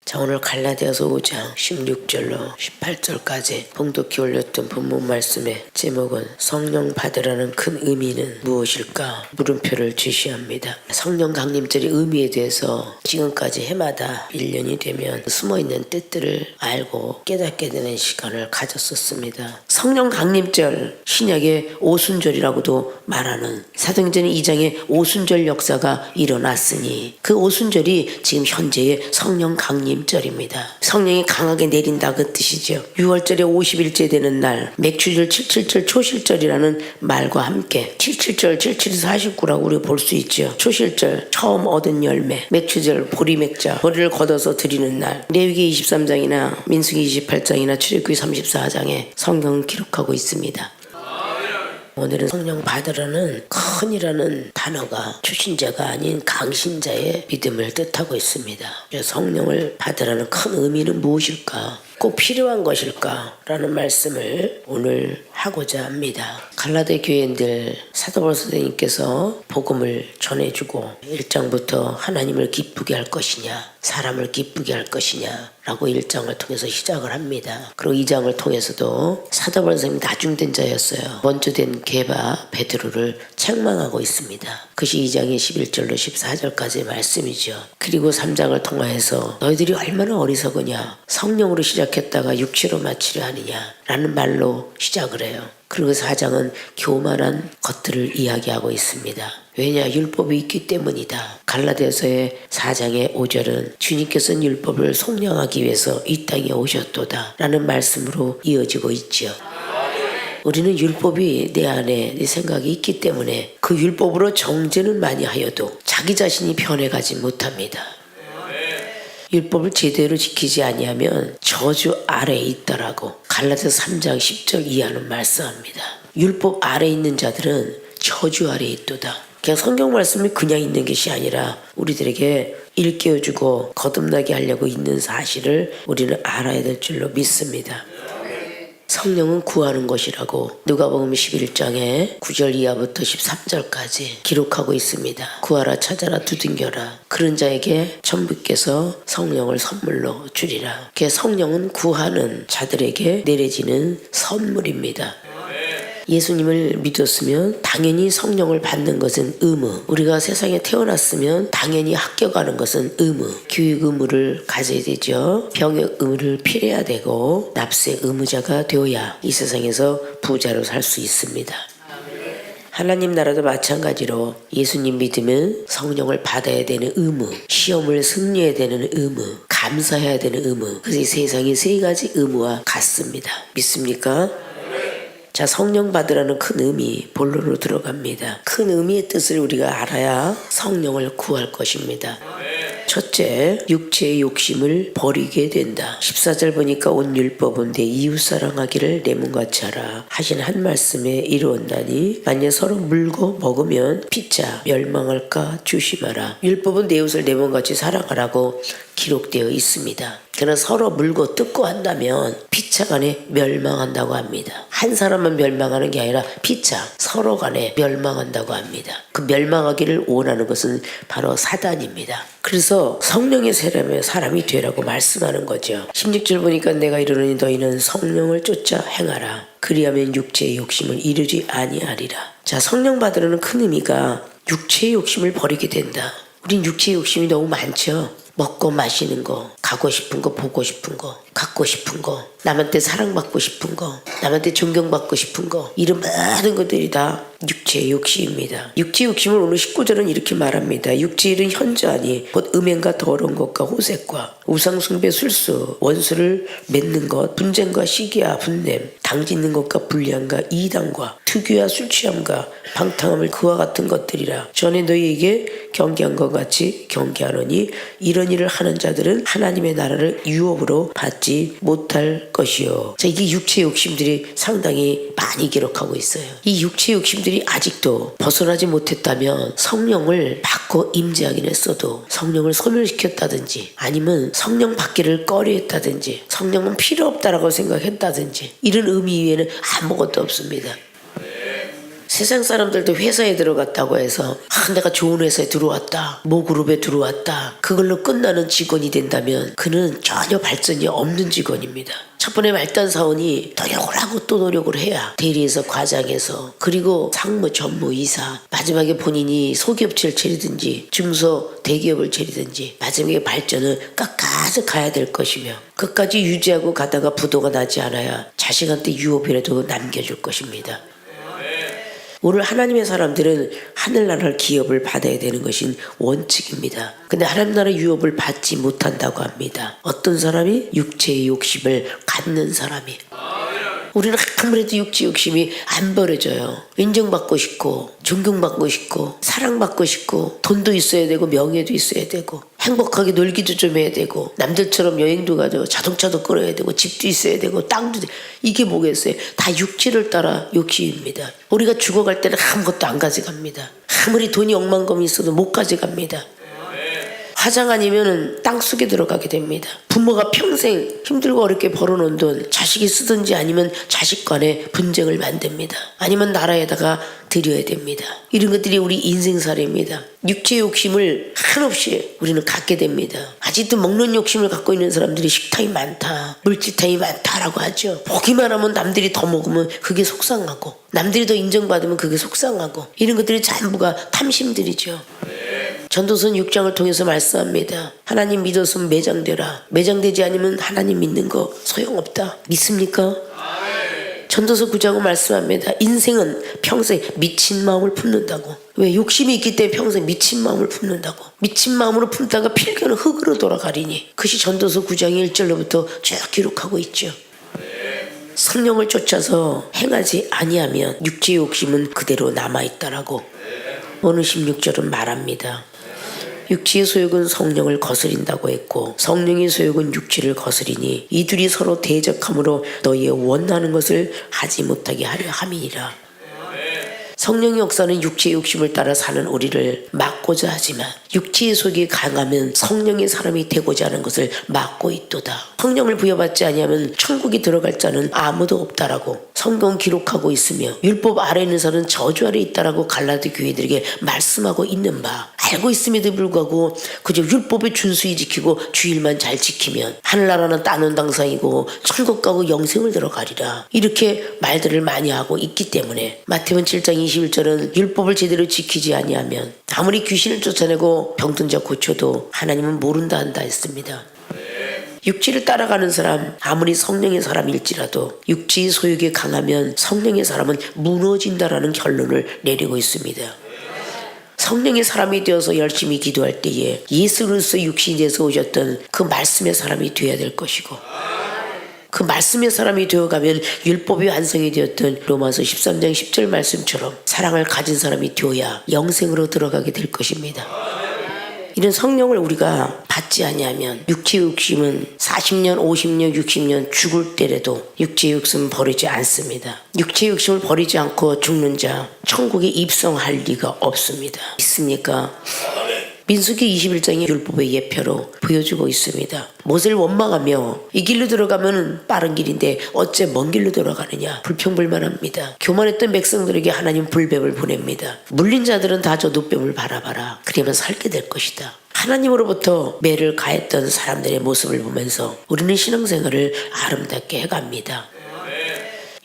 자, 오늘 갈라디아서 5장 16절로 18절까지 봉독히 올렸던 본문 말씀의 제목은 성령 받으라는 큰 의미는 무엇일까? 물음표를 제시합니다. 성령 강림절의 의미에 대해서 지금까지 해마다 1년이 되면 숨어있는 뜻들을 알고 깨닫게 되는 시간을 가졌었습니다. 성령 강림절, 신약의 오순절이라고도 말하는 사도행전 2장의 오순절 역사가 일어났으니 그 오순절이 지금 현재의 성령 강림절입니다. 성령이 강하게 내린다 그 뜻이죠. 6월절에 50일째 되는 날, 맥추절 77절 초실절이라는 말과 함께 77절 77이 49라고 우리가 볼 수 있죠. 초실절 처음 얻은 열매, 맥추절 보리맥자 머리를 걷어서 드리는 날, 레위기 23장이나 민수기 28장이나 출애굽기 34장에 성경은 기록하고 있습니다. 오늘은 성령 받으라는 큰이라는 단어가 초신자가 아닌 강신자의 믿음을 뜻하고 있습니다. 성령을 받으라는 큰 의미는 무엇일까? 꼭 필요한 것일까? 라는 말씀을 오늘 하고자 합니다. 갈라디아 교인들 사도 바울 선생님께서 복음을 전해주고 1장부터 하나님을 기쁘게 할 것이냐, 사람을 기쁘게 할 것이냐 라고 1장을 통해서 시작을 합니다. 그리고 2장을 통해서도 사도 바울 선생님이 나중된 자였어요. 먼저 된 게바 베드로를 책망하고 있습니다. 그것이 2장의 11절로 14절까지의 말씀이죠. 그리고 3장을 통하여서 너희들이 얼마나 어리석으냐, 성령으로 시작했다가 육체로 마치려 하느냐 라는 말로 시작을 해요. 그리고 4장은 교만한 것들을 이야기하고 있습니다. 왜냐? 율법이 있기 때문이다. 갈라디아서의 4장의 5절은 주님께서는 율법을 속량하기 위해서 이 땅에 오셨도다 라는 말씀으로 이어지고 있죠. 우리는 율법이 내 안에 내 생각이 있기 때문에 그 율법으로 정죄는 많이 하여도 자기 자신이 변해가지 못합니다. 율법을 제대로 지키지 아니하면 저주 아래에 있더라고 갈라디아서 3장 10절 이하는 말씀합니다. 율법 아래에 있는 자들은 저주 아래에 있도다. 그냥 성경 말씀이 그냥 있는 것이 아니라 우리들에게 일깨워주고 거듭나게 하려고 있는 사실을 우리는 알아야 될 줄로 믿습니다. 성령은 구하는 것이라고 누가복음 11장에 9절 이하부터 13절까지 기록하고 있습니다. 구하라, 찾아라, 두들겨라. 그런 자에게 천부께서 성령을 선물로 주리라. 성령은 구하는 자들에게 내려지는 선물입니다. 예수님을 믿었으면 당연히 성령을 받는 것은 의무, 우리가 세상에 태어났으면 당연히 합격하는 것은 의무, 교육 의무를 가져야 되죠. 병역 의무를 필해야 되고 납세 의무자가 되어야 이 세상에서 부자로 살 수 있습니다. 하나님 나라도 마찬가지로 예수님 믿으면 성령을 받아야 되는 의무, 시험을 승리해야 되는 의무, 감사해야 되는 의무, 그것이 세상의 세 가지 의무와 같습니다. 믿습니까? 자, 성령 받으라는 큰 의미 본론으로 들어갑니다. 큰 의미의 뜻을 우리가 알아야 성령을 구할 것입니다. 첫째, 육체의 욕심을 버리게 된다. 14절 보니까 온 율법은 내 이웃 사랑하기를 내 몸같이 하라 하신 한 말씀에 이루었나니 만약 서로 물고 먹으면 피차 멸망할까 조심하라. 율법은 내 이웃을 내 몸같이 사랑하라고 기록되어 있습니다. 그러나 서로 물고 뜯고 한다면 피차 간에 멸망한다고 합니다. 한 사람만 멸망하는 게 아니라 피차 서로 간에 멸망한다고 합니다. 그 멸망하기를 원하는 것은 바로 사단입니다. 그래서 성령의 사람이 되라고 말씀하는 거죠. 16절 보니까 내가 이르노니 너희는 성령을 쫓아 행하라. 그리하면 육체의 욕심을 이루지 아니하리라. 자, 성령 받으려는 큰 의미가 육체의 욕심을 버리게 된다. 우린 육체의 욕심이 너무 많죠. 먹고 마시는 거, 가고 싶은 거, 보고 싶은 거, 갖고 싶은 거, 남한테 사랑받고 싶은 거, 남한테 존경받고 싶은 거, 이런 많은 것들이 다 육체의 욕심입니다. 육체의 욕심을 오늘 19절은 이렇게 말합니다. 육체의 일은 현저하니 곧 음행과 더러운 것과 호색과 우상숭배, 술수, 원수를 맺는 것, 분쟁과 시기와 분냄, 당짓는 것과 불량과 이단과 특유와 술취함과 방탕함을 그와 같은 것들이라. 전에 너희에게 경계한 것 같이 경계하노니 이런 일을 하는 자들은 하나님의 나라를 유업으로 받지 못할 것이요. 자, 이게 육체의 욕심들이 상당히 많이 기록하고 있어요. 이 육체의 욕심들이 아직도 벗어나지 못했다면 성령을 받고 임재하긴 했어도 성령을 소멸시켰다든지 아니면 성령 받기를 꺼려했다든지 성령은 필요 없다라고 생각했다든지 이런 의미 이외에는 아무것도 없습니다. 세상 사람들도 회사에 들어갔다고 해서 내가 좋은 회사에 들어왔다, 모그룹에 들어왔다, 그걸로 끝나는 직원이 된다면 그는 전혀 발전이 없는 직원입니다. 첫 번째 말단 사원이 노력을 하고 또 노력을 해야 대리에서 과장해서 그리고 상무, 전무, 이사, 마지막에 본인이 소기업체를 차리든지 중소 대기업을 차리든지 마지막에 발전은 끝까지 가야 될 것이며 끝까지 유지하고 가다가 부도가 나지 않아야 자식한테 유업이라도 남겨줄 것입니다. 오늘 하나님의 사람들은 하늘나라 기업을 받아야 되는 것이 원칙입니다. 근데 하나님 나라 유업을 받지 못한다고 합니다. 어떤 사람이? 육체의 욕심을 갖는 사람이. 우리는 아무래도 육체 욕심이 안 버려져요. 인정받고 싶고 존경받고 싶고 사랑받고 싶고 돈도 있어야 되고 명예도 있어야 되고 행복하게 놀기도 좀 해야 되고 남들처럼 여행도 가고 자동차도 끌어야 되고 집도 있어야 되고 땅도 이게 뭐겠어요? 다 육체를 따라 욕심입니다. 우리가 죽어갈 때는 아무것도 안 가져갑니다. 아무리 돈이 억만금이 있어도 못 가져갑니다. 화장 아니면은 땅속에 들어가게 됩니다. 부모가 평생 힘들고 어렵게 벌어놓은 돈 자식이 쓰든지 아니면 자식 간에 분쟁을 만듭니다. 아니면 나라에다가 드려야 됩니다. 이런 것들이 우리 인생살이입니다. 육체 욕심을 한없이 우리는 갖게 됩니다. 아직도 먹는 욕심을 갖고 있는 사람들이 식탐이 많다, 물질탐이 많다라고 하죠. 보기만 하면 남들이 더 먹으면 그게 속상하고 남들이 더 인정받으면 그게 속상하고 이런 것들이 전부가 탐심들이죠. 전도서 6장을 통해서 말씀합니다. 하나님 믿었으면 매장되라. 매장되지 않으면 하나님 믿는 거 소용없다. 믿습니까? 전도서 9장은 말씀합니다. 인생은 평생 미친 마음을 품는다고. 왜? 욕심이 있기 때문에 평생 미친 마음을 품는다고. 미친 마음으로 품다가 필겨는 흙으로 돌아가리니. 그것이 전도서 9장 1절로부터 쭉 기록하고 있죠. 성령을 쫓아서 행하지 아니하면 육체의 욕심은 그대로 남아있다라고 오늘 16절은 말합니다. 육체의 소욕은 성령을 거스린다고 했고 성령의 소욕은 육체를 거스리니 이둘이 서로 대적함으로 너희의 원하는 것을 하지 못하게 하려 함이니라. 성령의 역사는 육체의 욕심을 따라 사는 우리를 막고자 하지만 육체의 속이 강하면 성령의 사람이 되고자 하는 것을 막고 있도다. 성령을 부여받지 아니하면 천국에 들어갈 자는 아무도 없다라고 성경 기록하고 있으며 율법 아래 있는 자는 저주 아래 있다라고 갈라디 교회들에게 말씀하고 있는 바 알고 있음에도 불구하고 그저 율법을 준수히 지키고 주일만 잘 지키면 하늘나라는 따놓은 당상이고 천국 가고 영생을 들어가리라. 이렇게 말들을 많이 하고 있기 때문에 마태복음 7장 21절은 율법을 제대로 지키지 아니하면 아무리 귀신을 쫓아내고 병든 자 고쳐도 하나님은 모른다 한다 했습니다. 육체를 따라가는 사람 아무리 성령의 사람일지라도 육체의 소욕이 강하면 성령의 사람은 무너진다라는 결론을 내리고 있습니다. 성령의 사람이 되어서 열심히 기도할 때에 예수 그리스도 육신이 돼서 오셨던 그 말씀의 사람이 되어야 될 것이고 그 말씀의 사람이 되어가면 율법이 완성이 되었던 로마서 13장 10절 말씀처럼 사랑을 가진 사람이 되어야 영생으로 들어가게 될 것입니다. 이런 성령을 우리가 받지 아니하면 육체의 욕심은 40년, 50년, 60년 죽을 때라도 육체의 욕심은 버리지 않습니다. 육체의 욕심을 버리지 않고 죽는 자 천국에 입성할 리가 없습니다. 있습니까? 민수기 21장의 율법의 예표로 보여주고 있습니다. 모세를 원망하며 이 길로 들어가면 빠른 길인데 어째 먼 길로 들어가느냐 불평불만합니다. 교만했던 백성들에게 하나님 불뱀을 보냅니다. 물린 자들은 다 저 노뱀을 바라봐라. 그러면 살게 될 것이다. 하나님으로부터 매를 가했던 사람들의 모습을 보면서 우리는 신앙생활을 아름답게 해갑니다.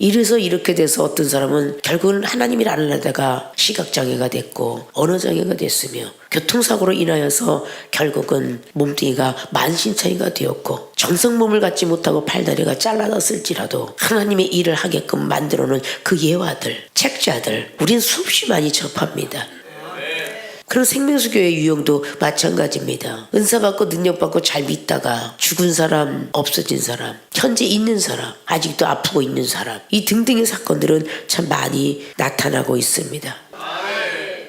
이래서 이렇게 돼서 어떤 사람은 결국은 하나님을 안 하다가 시각장애가 됐고 언어장애가 됐으며 교통사고로 인하여서 결국은 몸뚱이가 만신창이가 되었고 정성 몸을 갖지 못하고 팔다리가 잘라졌을지라도 하나님의 일을 하게끔 만들어놓은 그 예화들, 책자들 우린 수없이 많이 접합니다. 그런 생명수교의 유형도 마찬가지입니다. 은사받고 능력받고 잘 믿다가 죽은 사람, 없어진 사람, 현재 있는 사람, 아직도 아프고 있는 사람 이 등등의 사건들은 참 많이 나타나고 있습니다.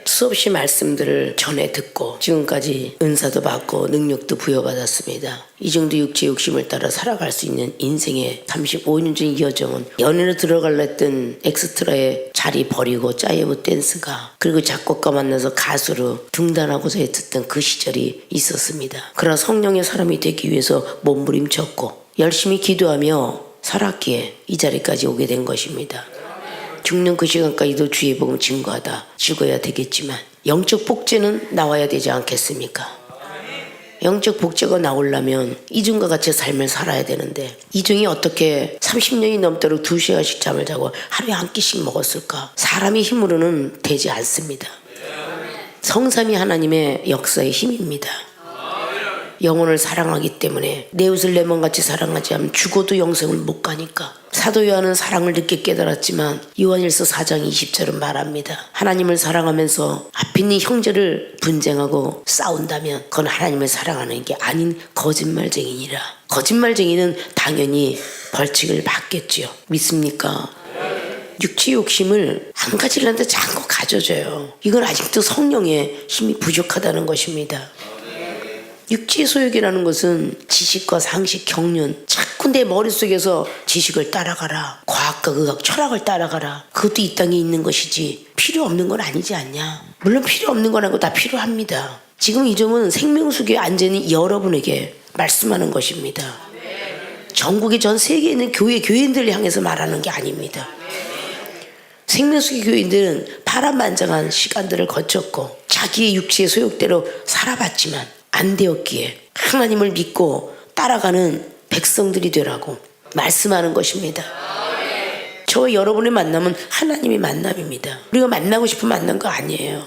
수없이 말씀들을 전해 듣고 지금까지 은사도 받고 능력도 부여받았습니다. 이 정도 육체 욕심을 따라 살아갈 수 있는 인생의 35년 전 여정은 연애로 들어갈라 했던 엑스트라의 자리 버리고 짜이브 댄스가 그리고 작곡가 만나서 가수로 등단하고자 했던 그 시절이 있었습니다. 그러나 성령의 사람이 되기 위해서 몸부림쳤고 열심히 기도하며 살았기에 이 자리까지 오게 된 것입니다. 죽는 그 시간까지도 주의 복음 증거하다 죽어야 되겠지만 영적 복제는 나와야 되지 않겠습니까? 영적 복제가 나오려면 이중과 같이 삶을 살아야 되는데 이중이 어떻게 30년이 넘도록 2시간씩 잠을 자고 하루에 한 끼씩 먹었을까? 사람의 힘으로는 되지 않습니다. 성삼위 하나님의 역사의 힘입니다. 영혼을 사랑하기 때문에 내 옷을 내 몸같이 사랑하지 않으면 죽어도 영생을 못 가니까. 사도 요한은 사랑을 늦게 깨달았지만 요한일서 4장 20절은 말합니다. 하나님을 사랑하면서 앞에 있는 형제를 분쟁하고 싸운다면 그건 하나님을 사랑하는 게 아닌 거짓말쟁이니라. 거짓말쟁이는 당연히 벌칙을 받겠지요. 믿습니까? 육체 욕심을 한 가지라도 자꾸 가져줘요. 이건 아직도 성령의 힘이 부족하다는 것입니다. 육체의 소욕이라는 것은 지식과 상식, 경륜, 자꾸 내 머릿속에서 지식을 따라가라. 과학과 의학, 철학을 따라가라. 그것도 이 땅에 있는 것이지 필요 없는 건 아니지 않냐. 물론 필요 없는 거라고 다 필요합니다. 지금 이 점은 생명수교에 앉아있는 여러분에게 말씀하는 것입니다. 전국의 전 세계에 있는 교인들을 향해서 말하는 게 아닙니다. 생명수교 교인들은 파란만장한 시간들을 거쳤고 자기의 육체의 소욕대로 살아봤지만 안 되었기에 하나님을 믿고 따라가는 백성들이 되라고 말씀하는 것입니다. 저와 여러분의 만남은 하나님의 만남입니다. 우리가 만나고 싶은 만난 거 아니에요.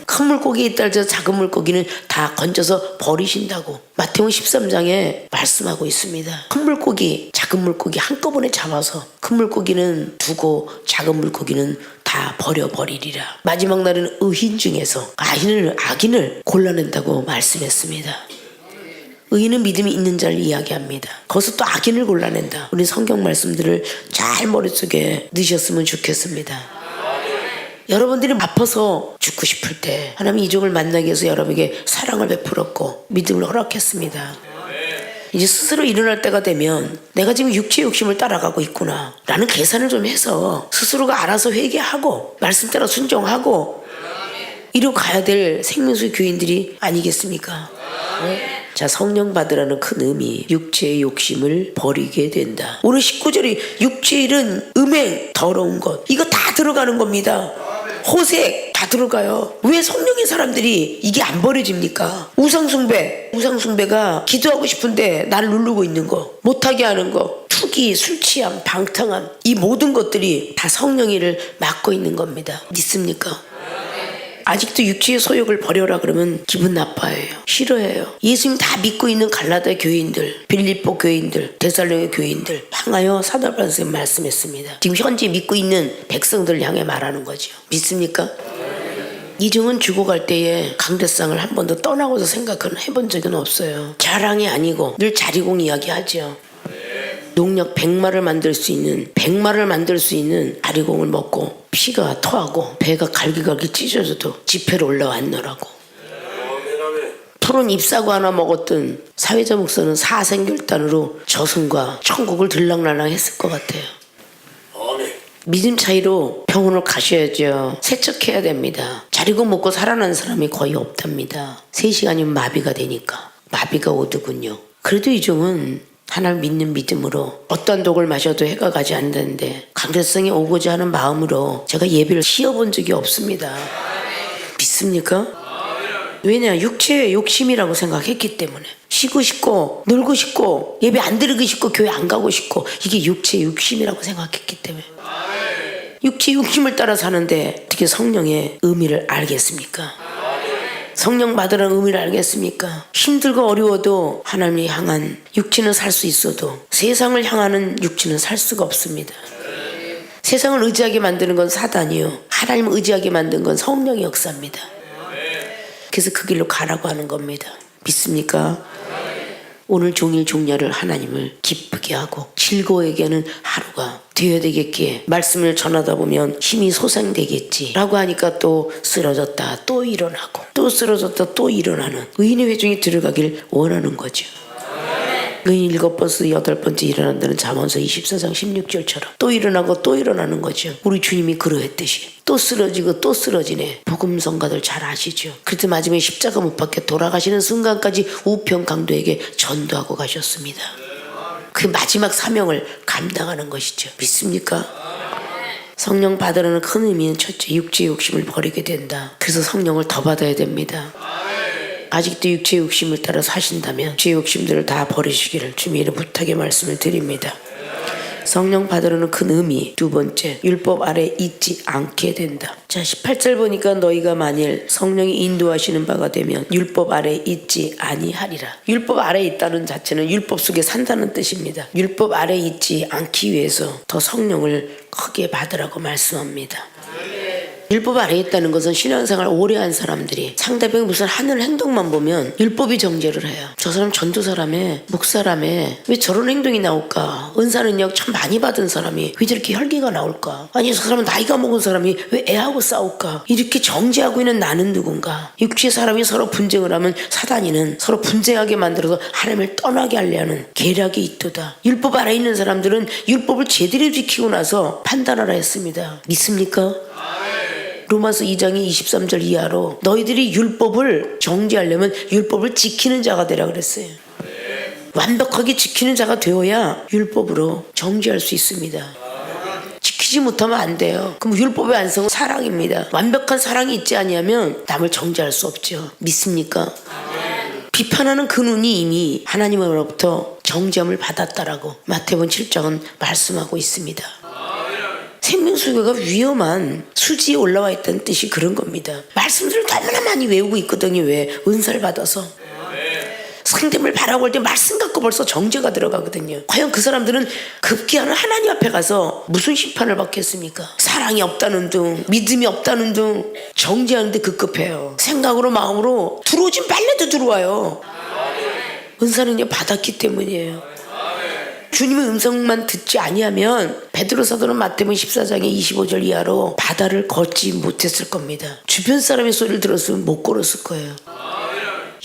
큰 물고기에 있다 할지라도 작은 물고기는 다 건져서 버리신다고 마태복음 13장에 말씀하고 있습니다. 큰 물고기, 작은 물고기 한꺼번에 잡아서 큰 물고기는 두고 작은 물고기는 다 버려버리리라. 마지막 날은 의인 중에서 악인을 골라낸다고 말씀했습니다. 의인은 믿음이 있는 자를 이야기합니다. 거기서 또 악인을 골라낸다. 우리 성경 말씀들을 잘 머릿속에 넣으셨으면 좋겠습니다. 여러분들이 아파서 죽고 싶을 때 하나님 이종을 만나기 위해서 여러분에게 사랑을 베풀었고 믿음을 허락했습니다. 이제 스스로 일어날 때가 되면 내가 지금 육체의 욕심을 따라가고 있구나 라는 계산을 좀 해서 스스로가 알아서 회개하고 말씀 따라 순종하고 이로 가야 될 생명수 교인들이 아니겠습니까? 자, 성령 받으라는 큰 의미, 육체의 욕심을 버리게 된다. 오늘 19절이 육체의 일은 음행, 더러운 것 이거 다 들어가는 겁니다. 호색 다 들어가요. 왜 성령의 사람들이 이게 안 버려집니까? 우상숭배가 기도하고 싶은데 나를 누르고 있는 거, 못하게 하는 거, 투기, 술취함, 방탕함 이 모든 것들이 다 성령의 일을 막고 있는 겁니다. 믿습니까? 아직도 육체의 소욕을 버려라 그러면 기분 나빠해요. 싫어해요. 예수님 다 믿고 있는 갈라디아 교인들, 빌립보 교인들, 데살로니가 교인들 향하여 사도 바울 선생님 말씀했습니다. 지금 현재 믿고 있는 백성들을 향해 말하는 거죠. 믿습니까? 이중은 죽어갈 때에 강대상을 한 번도 떠나고서 생각은 해본 적은 없어요. 자랑이 아니고 늘 자리공 이야기하죠. 농약 100마를 만들 수 있는 자리공을 먹고 피가 토하고 배가 갈기갈기 찢어져도 지폐로 올라왔노라고. 푸른 잎사과 하나 먹었던 사회자 목사는 사생결단으로 저승과 천국을 들락날락 했을 것 같아요. 믿음 차이로 병원을 가셔야죠. 세척해야 됩니다. 자리공 먹고 살아난 사람이 거의 없답니다. 3시간이면 마비가 되니까. 마비가 오더군요. 그래도 이종은 하나님 믿는 믿음으로 어떤 독을 마셔도 해가 가지 않는데 강대성이 오고자 하는 마음으로 제가 예배를 쉬어본 적이 없습니다. 믿습니까? 왜냐? 육체의 욕심이라고 생각했기 때문에 쉬고 싶고 놀고 싶고 예배 안 드리고 싶고 교회 안 가고 싶고 이게 육체의 욕심이라고 생각했기 때문에 육체의 욕심을 따라 사는데 어떻게 성령의 의미를 알겠습니까? 성령 받으라는 의미를 알겠습니까? 힘들고 어려워도 하나님을 향한 육체는 살 수 있어도 세상을 향하는 육체는 살 수가 없습니다. 세상을 의지하게 만드는 건 사단이요. 하나님을 의지하게 만든 건 성령의 역사입니다. 그래서 그 길로 가라고 하는 겁니다. 믿습니까? 오늘 종일 종려를 하나님을 기쁘게 하고 즐거워하게 하는 하루가 되어야 되겠기에 말씀을 전하다 보면 힘이 솟아되겠지 라고 하니까 또 쓰러졌다 또 일어나고 또 쓰러졌다 또 일어나는 의인의 회중에 들어가길 원하는 거죠. 의인 7번에서 8번째 일어난다는 잠언서 24장 16절처럼 또 일어나고 또 일어나는 거죠. 우리 주님이 그러했듯이 또 쓰러지고 또 쓰러지네. 복음성가들 잘 아시죠. 그때 마지막에 십자가 못 박혀 돌아가시는 순간까지 우편 강도에게 전도하고 가셨습니다. 그 마지막 사명을 감당하는 것이죠. 믿습니까? 성령 받으라는 큰 의미는 첫째, 육체의 욕심을 버리게 된다. 그래서 성령을 더 받아야 됩니다. 아직도 육체의 욕심을 따라 사신다면 육체의 욕심들을 다 버리시기를 주님 이름 부탁의 말씀을 드립니다. 성령 받으라는 큰 의미. 두 번째, 율법 아래 있지 않게 된다. 자, 18절 보니까 너희가 만일 성령이 인도하시는 바가 되면 율법 아래 있지 아니하리라. 율법 아래 있다는 자체는 율법 속에 산다는 뜻입니다. 율법 아래 있지 않기 위해서 더 성령을 크게 받으라고 말씀합니다. 율법 아래에 있다는 것은 신앙생활 오래 한 사람들이 상대방이 무슨 하는 행동만 보면 율법이 정죄를 해요. 저 사람 전도사라며 목사라며 왜 저런 행동이 나올까? 은사 능력 참 많이 받은 사람이 왜 저렇게 혈기가 나올까? 아니 저 사람은 나이가 먹은 사람이 왜 애하고 싸울까? 이렇게 정죄하고 있는 나는 누군가? 육체 사람이 서로 분쟁을 하면 사단이는 서로 분쟁하게 만들어서 하나님을 떠나게 하려 하는 계략이 있도다. 율법 아래에 있는 사람들은 율법을 제대로 지키고 나서 판단하라 했습니다. 믿습니까? 로마서 2장의 23절 이하로 너희들이 율법을 정죄하려면 율법을 지키는 자가 되라 그랬어요. 완벽하게 지키는 자가 되어야 율법으로 정죄할 수 있습니다. 지키지 못하면 안 돼요. 그럼 율법의 완성은 사랑입니다. 완벽한 사랑이 있지 아니하면 남을 정죄할 수 없죠. 믿습니까? 비판하는 그 눈이 이미 하나님으로부터 정죄함을 받았다라고 마태복음 7장은 말씀하고 있습니다. 생명수교가 위험한 수지에 올라와 있다는 뜻이 그런 겁니다. 말씀들을 너무나 많이 외우고 있거든요. 왜? 은사를 받아서. 상대를 바라볼 때 말씀 갖고 벌써 정죄가 들어가거든요. 과연 그 사람들은 급기야는 하나님 앞에 가서 무슨 심판을 받겠습니까? 사랑이 없다는 둥, 믿음이 없다는 둥, 정죄하는데 급급해요. 생각으로 마음으로 들어오진 빨래도 들어와요. 은사는 받았기 때문이에요. 주님의 음성만 듣지 아니하면 베드로 사도는 마태복음 14장의 25절 이하로 바다를 걷지 못했을 겁니다. 주변 사람의 소리를 들었으면 못 걸었을 거예요.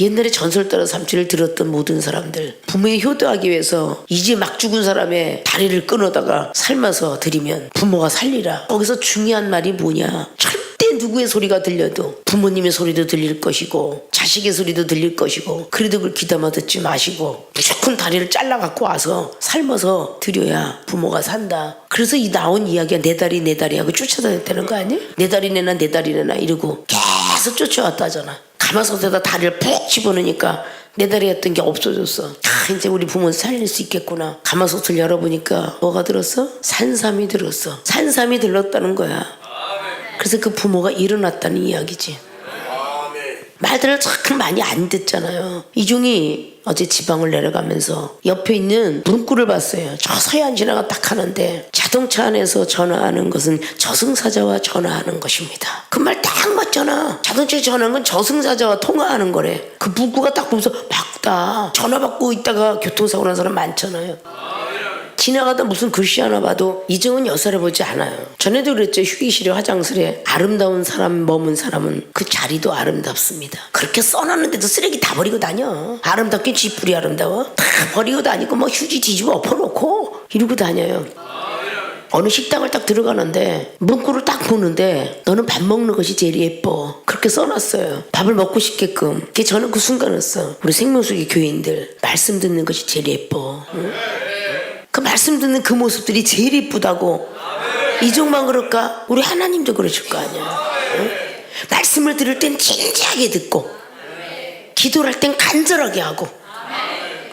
옛날에 전설 따라 삼치를 들었던 모든 사람들, 부모에 효도하기 위해서 이제 막 죽은 사람의 다리를 끊어다가 삶아서 드리면 부모가 살리라. 거기서 중요한 말이 뭐냐? 절대 누구의 소리가 들려도 부모님의 소리도 들릴 것이고 자식의 소리도 들릴 것이고 그래도 그걸 귀담아 듣지 마시고 무조건 다리를 잘라 갖고 와서 삶아서 드려야 부모가 산다. 그래서 이 나온 이야기가 내 다리 내 다리 하고 쫓아다녔다는 거 아니에요? 내 다리 내놔 내 다리 내놔 이러고 계속 쫓아왔다잖아. 가마솥에다 다리를 푹 집어넣으니까 내 다리였던 게 없어졌어. 이제 우리 부모 살릴 수 있겠구나. 가마솥을 열어보니까 뭐가 들었어? 산삼이 들었어. 산삼이 들렀다는 거야. 그래서 그 부모가 일어났다는 이야기지. 말들을 참 많이 안 듣잖아요. 이종이 어제 지방을 내려가면서 옆에 있는 문구를 봤어요. 저 서해안 지나가 딱 하는데 자동차 안에서 전화하는 것은 저승사자와 전화하는 것입니다. 그 말 딱 맞잖아. 자동차에 전화하는 건 저승사자와 통화하는 거래. 그 문구가 딱 보면서 맞다. 전화 받고 있다가 교통사고 난 사람 많잖아요. 지나가다 무슨 글씨 하나 봐도 이정은 여사를 보지 않아요. 전에도 그랬죠. 휴게실에 화장실에 아름다운 사람 머문 사람은 그 자리도 아름답습니다. 그렇게 써놨는데도 쓰레기 다 버리고 다녀. 아름답긴 쥐뿔이 아름다워. 다 버리고 다니고 뭐 휴지 뒤집어 엎어놓고 이러고 다녀요. 어느 식당을 딱 들어가는데 문구를 딱 보는데 너는 밥 먹는 것이 제일 예뻐. 그렇게 써놨어요. 밥을 먹고 싶게끔. 저는 그 순간이었어. 우리 생명수기 교인들 말씀 듣는 것이 제일 예뻐. 응? 그 말씀 듣는 그 모습들이 제일 이쁘다고. 이종만 그럴까? 우리 하나님도 그러실 거 아니야. 응? 말씀을 들을 땐 진지하게 듣고 기도를 할 땐 간절하게 하고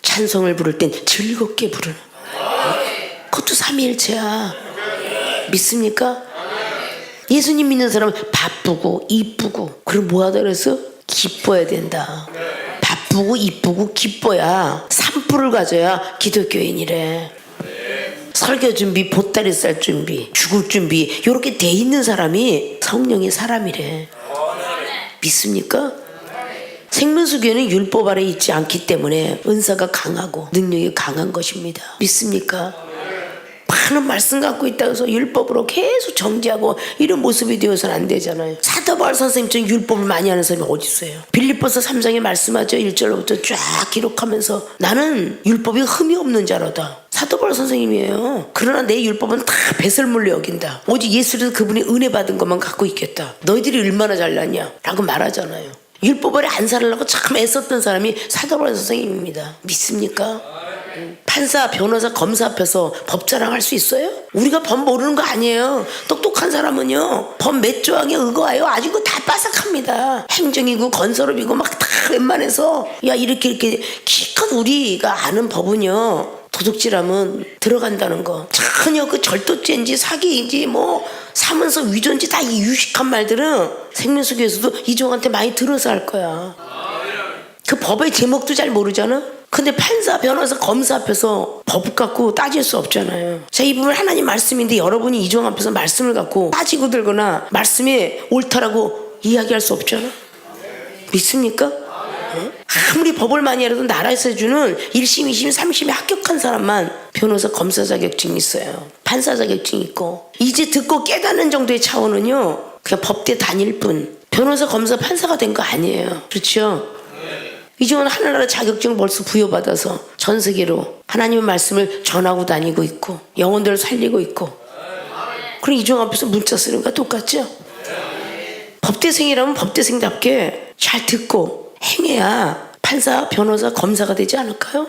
찬송을 부를 땐 즐겁게 부르는. 그것도 삼위일체야. 믿습니까? 예수님 믿는 사람은 바쁘고 이쁘고 그럼 뭐 하다 그랬어? 기뻐야 된다. 바쁘고 이쁘고 기뻐야 산불을 가져야 기독교인이래. 설교 준비, 보따리 쌀 준비, 죽을 준비 이렇게 돼 있는 사람이 성령의 사람이래. 믿습니까? 생명수교는 율법 아래 있지 않기 때문에 은사가 강하고 능력이 강한 것입니다. 믿습니까? 많은 말씀 갖고 있다고 해서 율법으로 계속 정죄하고 이런 모습이 되어서는 안 되잖아요. 사도 바울 선생님처럼 율법을 많이 하는 사람이 어디 있어요? 빌립보서 3장에 말씀하죠. 1절부터 쫙 기록하면서 나는 율법이 흠이 없는 자로다. 사도 바울 선생님이에요. 그러나 내 율법은 다 배설물로 여긴다. 오직 예수를 그분이 은혜 받은 것만 갖고 있겠다. 너희들이 얼마나 잘났냐 라고 말하잖아요. 율법 아래 안 살으려고 참 애썼던 사람이 사도 바울 선생님입니다. 믿습니까? 판사, 변호사, 검사 앞에서 법 자랑할 수 있어요? 우리가 법 모르는 거 아니에요. 똑똑한 사람은요, 법 몇 조항에 의거하여 아주 다 빠삭합니다. 행정이고 건설업이고 막 다 웬만해서 야 이렇게 기껏 우리가 아는 법은요, 도둑질하면 들어간다는 거. 전혀 그 절도죄인지 사기인지 뭐 사문서 위조인지 다 이 유식한 말들은 생명수교에서도 이종한테 많이 들어서 할 거야. 그 법의 제목도 잘 모르잖아. 근데 판사, 변호사, 검사 앞에서 법 갖고 따질 수 없잖아요. 자, 이 부분 하나님 말씀인데 여러분이 이종 앞에서 말씀을 갖고 따지고 들거나 말씀이 옳다라고 이야기할 수 없잖아. 믿습니까? 아무리 법을 많이 알아도 나라에서 주는 1심, 2심, 3심에 합격한 사람만 변호사, 검사 자격증이 있어요. 판사 자격증이 있고. 이제 듣고 깨닫는 정도의 차원은요, 그냥 법대 다닐 뿐. 변호사, 검사, 판사가 된 거 아니에요. 그렇죠? 이종은 하늘나라 자격증을 벌써 부여받아서 전 세계로 하나님의 말씀을 전하고 다니고 있고 영혼들을 살리고 있고. 그럼 이종 앞에서 문자 쓰는 거 똑같죠? 법대생이라면 법대생답게 잘 듣고 행해야 판사, 변호사, 검사가 되지 않을까요?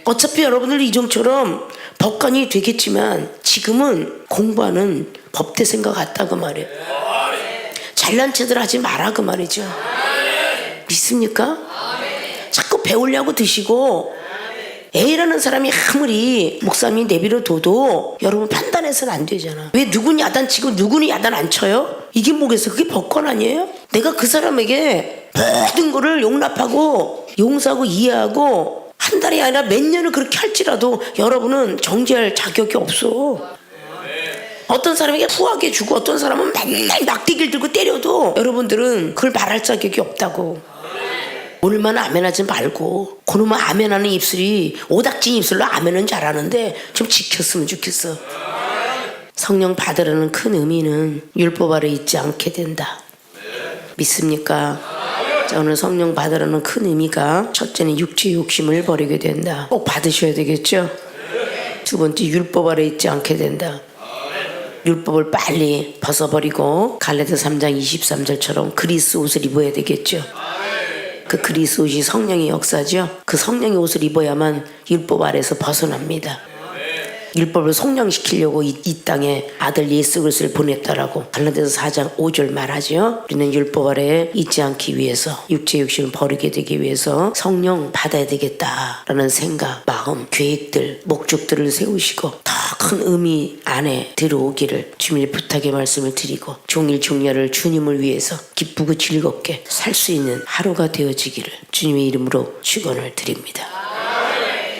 어차피 여러분들 이종처럼 법관이 되겠지만 지금은 공부하는 법대생과 같다 그 말이에요. 잘난 체들 하지 마라 그 말이죠. 믿습니까? 자꾸 배우려고 드시고 A라는 사람이 아무리 목사님이 내비로 둬도 여러분 판단해서는 안 되잖아. 왜 누군 야단치고 누구는 야단 안 쳐요? 이게 뭐겠어? 그게 법관 아니에요? 내가 그 사람에게 모든 거를 용납하고 용서하고 이해하고 한 달이 아니라 몇 년을 그렇게 할지라도 여러분은 정죄할 자격이 없어. 어떤 사람에게 후하게 주고 어떤 사람은 맨날 막대기를 들고 때려도 여러분들은 그걸 말할 자격이 없다고. 오늘만 아멘하지 말고 그놈의 아멘하는 입술이 오닥진 입술로 아멘은 잘하는데 좀 지켰으면 좋겠어. 성령 받으라는 큰 의미는 율법 아래 있지 않게 된다. 믿습니까? 자, 오늘 성령 받으라는 큰 의미가 첫째는 육체 욕심을 버리게 된다. 꼭 받으셔야 되겠죠? 두 번째, 율법 아래 있지 않게 된다. 율법을 빨리 벗어버리고 갈라디아 3장 23절처럼 그리스 옷을 입어야 되겠죠. 그 그리스 옷이 성령의 역사죠. 그 성령의 옷을 입어야만 율법 아래에서 벗어납니다. 율법을 성령시키려고 이 땅에 아들 예수 그리스도를 보냈다라고 갈라디아서 4장 5절 말하죠. 우리는 율법 아래에 있지 않기 위해서 육체 욕심을 버리게 되기 위해서 성령 받아야 되겠다라는 생각, 마음, 계획들, 목적들을 세우시고 더 큰 의미 안에 들어오기를 주님의 부탁의 말씀을 드리고 종일 종야를 주님을 위해서 기쁘고 즐겁게 살 수 있는 하루가 되어지기를 주님의 이름으로 축원을 드립니다.